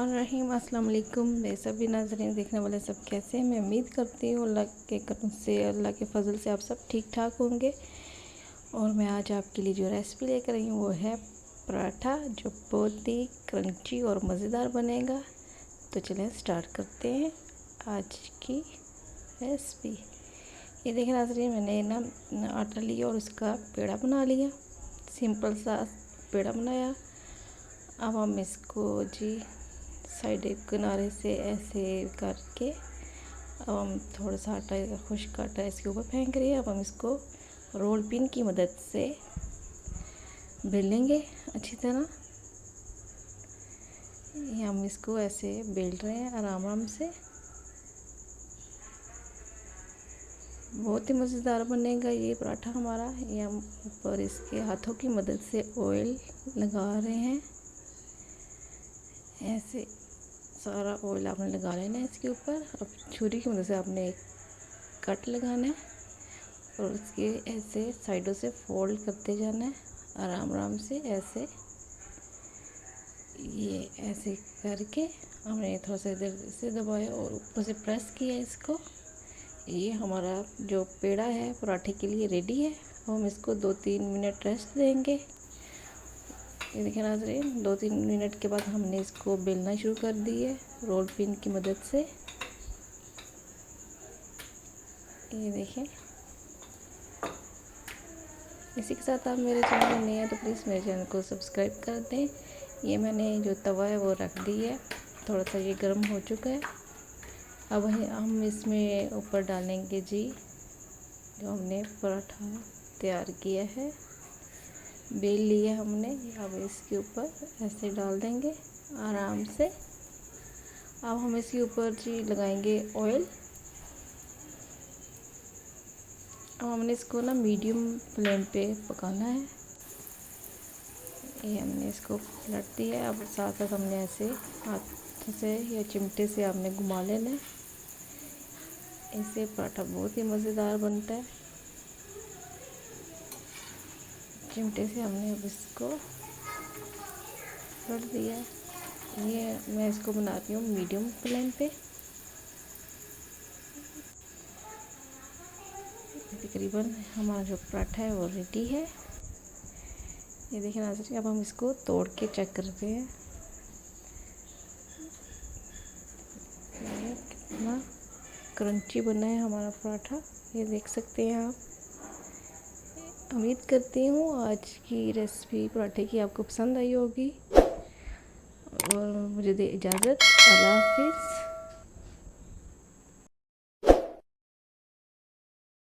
बिस्मिल्लाहिर्रहमानिर्रहीम। अस्सलाम वालेकुम। मेरे सभी नाज़रीन देखने वाले सब कैसे हैं? मैं उम्मीद करती हूँ अल्लाह के करम से, अल्लाह के फजल से आप सब ठीक ठाक होंगे। और मैं आज आपके लिए जो रेसिपी लेकर आई हूँ वो है पराठा, जो बहुत ही क्रंची और मज़ेदार बनेगा। तो चलें स्टार्ट करते हैं आज की रेसिपी। ये देखें नाज़रीन, मैंने ना आटा लिया और उसका पेड़ा बना लिया। सिंपल सा पेड़ा बनाया। अब हम इसको जी साइड किनारे से ऐसे करके अब हम थोड़ा सा आटा, खुश्क आटा इसके ऊपर फेंक रहे हैं। अब हम इसको रोल पिन की मदद से बेलेंगे अच्छी तरह। ये हम इसको ऐसे बेल रहे हैं आराम आराम से। बहुत ही मज़ेदार बनेगा ये पराठा हमारा। ये हम ऊपर इसके हाथों की मदद से ऑयल लगा रहे हैं। ऐसे सारा ऑयल आपने लगा लेना है इसके ऊपर। अब छुरी की मदद से आपने एक कट लगाना है और उसके ऐसे साइडों से फोल्ड करते जाना है आराम आराम से। ऐसे ये ऐसे करके हमने थोड़ा सा इधर से दबाया और ऊपर से प्रेस किया इसको। ये हमारा जो पेड़ा है पराठे के लिए रेडी है। हम इसको 2-3 मिनट रेस्ट देंगे। ये देखिए नाज़रीन, 2-3 मिनट के बाद हमने इसको बेलना शुरू कर दी है रोल पिन की मदद से। ये देखें। इसी के साथ आप मेरे चैनल में नए हैं तो प्लीज़ मेरे चैनल को सब्सक्राइब कर दें। ये मैंने जो तवा है वो रख दी है, थोड़ा सा ये गर्म हो चुका है। अब हम इसमें ऊपर डालेंगे जी जो हमने पराठा तैयार किया है, बेल लिया हमने। अब इसके ऊपर ऐसे डाल देंगे आराम से। अब हम इसके ऊपर जी लगाएंगे ऑयल। अब हमने इसको ना मीडियम फ्लेम पे पकाना है। ये हमने इसको पलट दिया। अब साथ साथ हमने ऐसे हाथ से या चिमटे से आपने घुमा लेना है। इससे पराठा बहुत ही मज़ेदार बनता है। चिमटे से हमने अब इसको पलट दिया। ये मैं इसको बना रही हूँ मीडियम फ्लेम पे। तकरीबन हमारा जो पराठा है वो रेडी है। ये देखिए नाज़रीन, अब हम इसको तोड़ के चेक करते हैं कितना क्रंची बना है हमारा पराठा। ये देख सकते हैं आप। उम्मीद करती हूँ आज की रेसिपी पराठे की आपको पसंद आई होगी। और मुझे दे इजाज़त। अल्लाह हाफिज़।